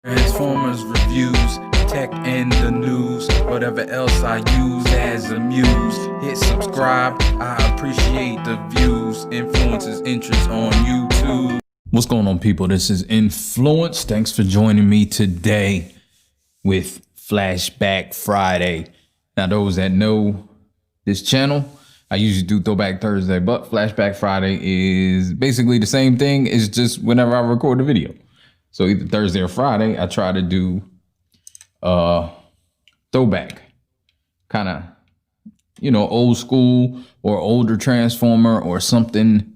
Transformers reviews, tech and the news, whatever else I use as a muse. Hit subscribe, I appreciate the views. Influences interest on YouTube. What's going on, people? This is Influence. Thanks for joining me today with Flashback Friday. Now, those that know this channel, I usually do Throwback Thursday, but Flashback Friday is basically the same thing. It's just whenever I record the video. So either Thursday or Friday, I try to do throwback, kind of, you know, old school or older Transformer or something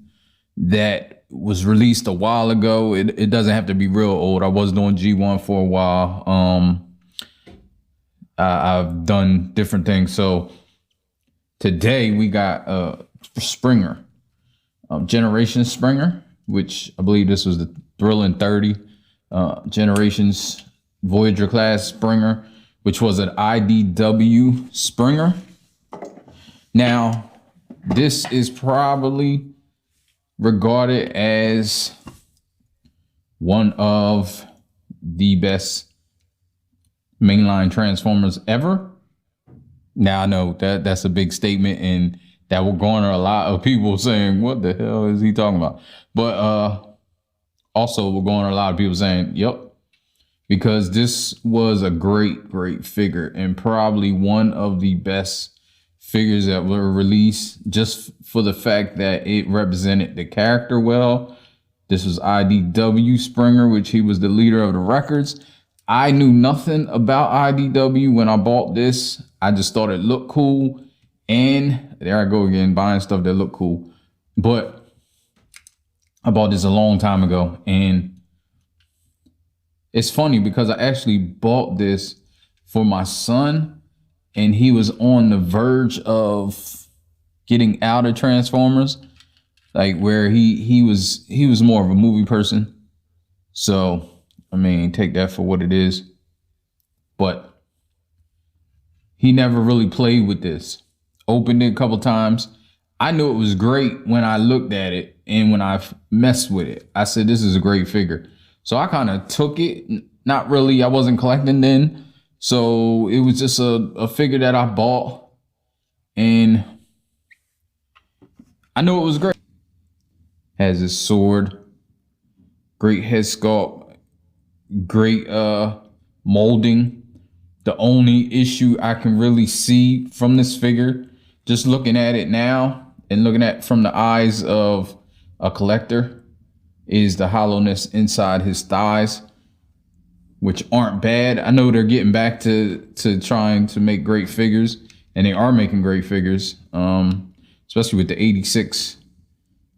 that was released a while ago. It doesn't have to be real old. I was doing G1 for a while. I've done different things. So today we got Springer, Generation Springer, which I believe this was the Thrilling 30. Generations Voyager class Springer, which was an IDW Springer. Now, this is probably regarded as one of the best mainline Transformers ever. Now, I know that that's a big statement, and that will garner a lot of people saying, what the hell is he talking about? But also, we're going to a lot of people saying, yep, because this was a great figure and probably one of the best figures that were released, just for the fact that it represented the character well. This was IDW Springer, which he was the leader of the records. I knew nothing about IDW when I bought this. I just thought it looked cool. And there I go again, buying stuff that looked cool. But I bought this a long time ago, and it's funny because I actually bought this for my son, and he was on the verge of getting out of Transformers, like where he was more of a movie person. So, I mean, take that for what it is. But he never really played with this. Opened it a couple times. I knew it was great when I looked at it, and when I messed with it, I said, this is a great figure. So I kind of took it. Not really, I wasn't collecting then. So it was just a figure that I bought, and I knew it was great. Has his sword, great head sculpt, great molding. The only issue I can really see from this figure, just looking at it now and looking at from the eyes of a collector, is the hollowness inside his thighs, which aren't bad. I know they're getting back to trying to make great figures, and they are making great figures, especially with the 86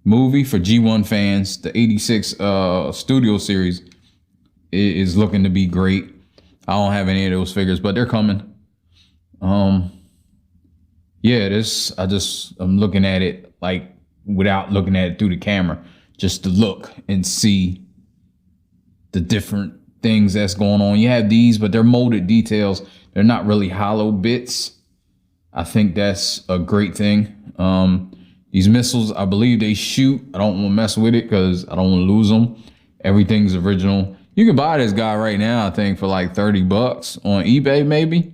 movie. For G1 fans, the 86 studio series is looking to be great. I don't have any of those figures, but they're coming. Yeah, I'm looking at it like without looking at it through the camera, just to look and see the different things that's going on. You have these, but they're molded details. They're not really hollow bits. I think that's a great thing. These missiles, I believe they shoot. I don't want to mess with it because I don't want to lose them. Everything's original. You can buy this guy right now, I think, for like 30 bucks on eBay, maybe.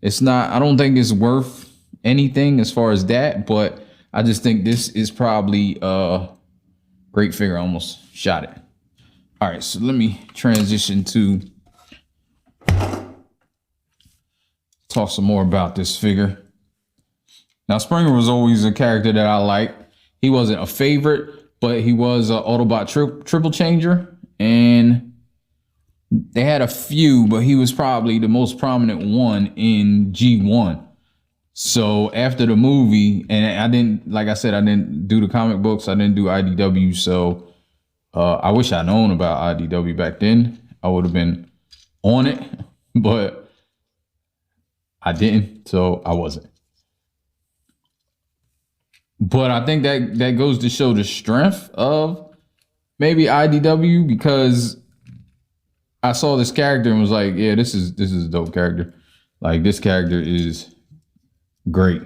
It's not, I don't think it's worth anything as far as that, but I just think this is probably a great figure. I almost shot it. All right, so let me transition to talk some more about this figure. Now, Springer was always a character that I liked. He wasn't a favorite, but he was an Autobot triple changer, and they had a few, but he was probably the most prominent one in G1. So after the movie, and I didn't, like I said, I didn't do the comic books. I didn't do IDW. So I wish I'd known about IDW back then. I would have been on it, but I didn't. So I wasn't. But I think that goes to show the strength of maybe IDW, because I saw this character and was like, yeah, this is a dope character. Like, this character is great.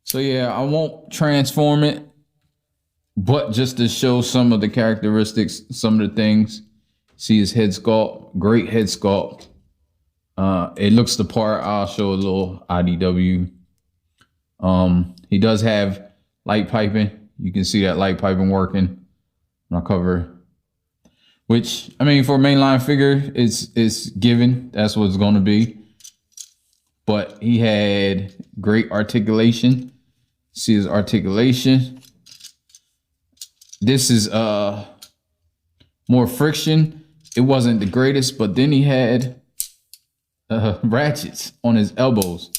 So yeah, I won't transform it, but just to show some of the characteristics, some of the things, See his head sculpt, great head sculpt. It looks the part. I'll show a little IDW. He does have light piping. You can see that light piping working. I'll cover, which, I mean, for a mainline figure, it's given. That's what it's going to be. But he had great articulation. See his articulation. This is more friction. It wasn't the greatest, but then he had ratchets on his elbows,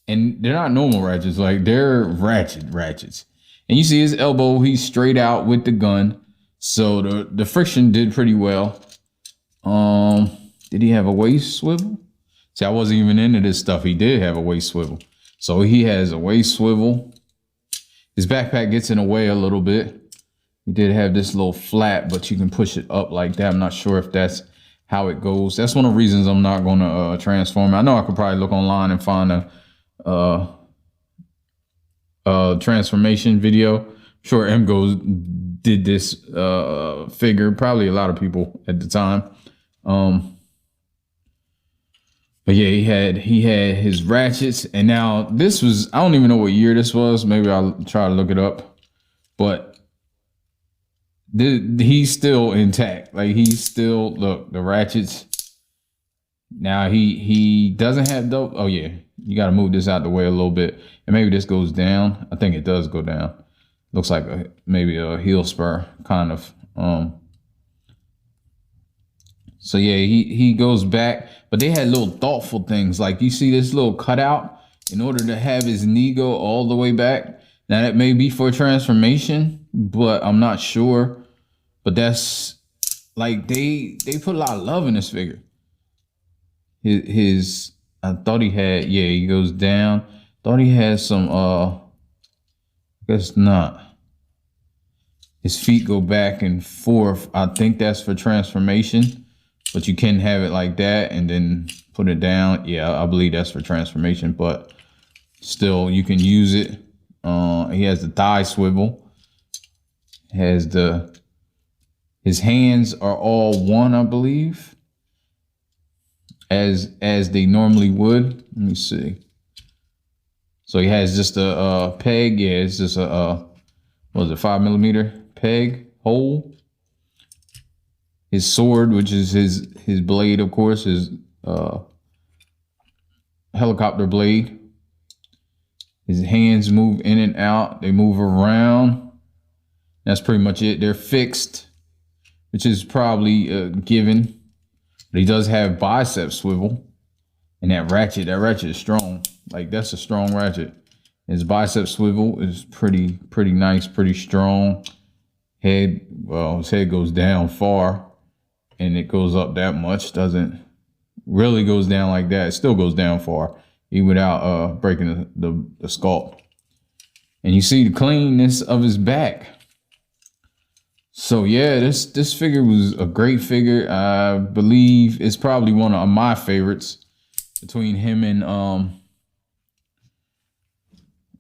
and they're not normal ratchets, like they're ratchets. And you see his elbow, he's straight out with the gun, so the friction did pretty well. Did he have a waist swivel? See, I wasn't even into this stuff. He did have a waist swivel, so he has a waist swivel. His backpack gets in the way a little bit. He did have this little flap, but you can push it up like that. I'm not sure if that's how it goes. That's one of the reasons I'm not going to transform it. I know I could probably look online and find a transformation video. I'm sure MGO did this figure. Probably a lot of people at the time. But yeah, he had his ratchets, and now this was, I don't even know what year this was. Maybe I'll try to look it up, but he's still intact. Like, he's still, look, the ratchets. Now he doesn't have dope. Oh yeah, you got to move this out the way a little bit, and maybe this goes down. I think it does go down. Looks like maybe a heel spur kind of. So yeah, he goes back, but they had little thoughtful things. Like, you see this little cutout in order to have his knee go all the way back. Now that may be for transformation, but I'm not sure. But that's like, they put a lot of love in this figure. His I thought he had, yeah, he goes down. Thought he had some guess not. His feet go back and forth. I think that's for transformation. But you can have it like that and then put it down. Yeah, I believe that's for transformation, but still you can use it. He has the thigh swivel. Has his hands are all one, I believe, as they normally would. Let me see. So he has just a peg. Yeah, it's just a what was it, 5mm peg hole. His sword, which is his blade, of course, his helicopter blade. His hands move in and out. They move around. That's pretty much it. They're fixed, which is probably a given. But he does have bicep swivel. And that ratchet is strong. Like, that's a strong ratchet. His bicep swivel is pretty nice, pretty strong. Head, well, his head goes down far. And it goes up that much. Doesn't really goes down like that. It still goes down far, even without breaking the sculpt. And you see the cleanness of his back. So yeah, this figure was a great figure. I believe it's probably one of my favorites between him and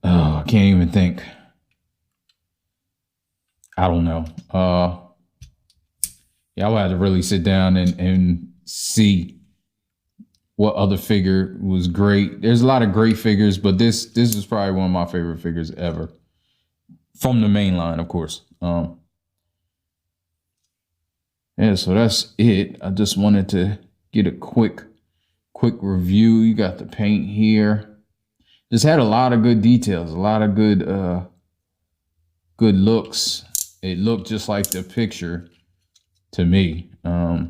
I can't even think. I don't know. Yeah, I would have to really sit down and see what other figure was great. There's a lot of great figures, but this is probably one of my favorite figures ever. From the main line, of course. Yeah, so that's it. I just wanted to get a quick review. You got the paint here. Just had a lot of good details, a lot of good looks. It looked just like the picture to me. I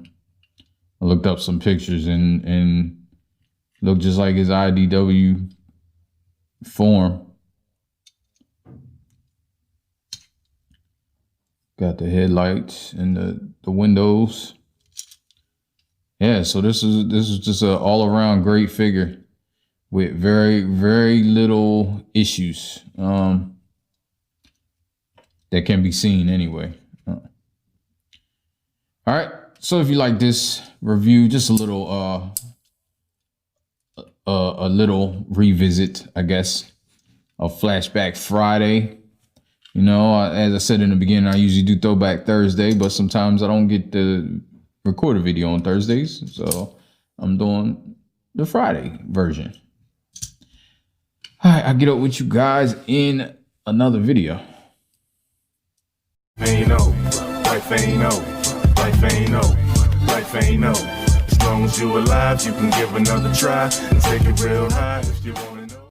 looked up some pictures and looked just like his IDW form. Got the headlights and the windows. Yeah, so this is just an all-around great figure with very little issues that can be seen anyway. All right, so if you like this review, just a little revisit, I guess, of Flashback Friday. You know, as I said in the beginning, I usually do Throwback Thursday, but sometimes I don't get the record a video on Thursdays, so I'm doing the Friday version. All right, I'll get up with you guys in another video. Ain't no, life ain't no, life ain't no, life ain't no. As long as you alive, you can give another try and take it real high if you want.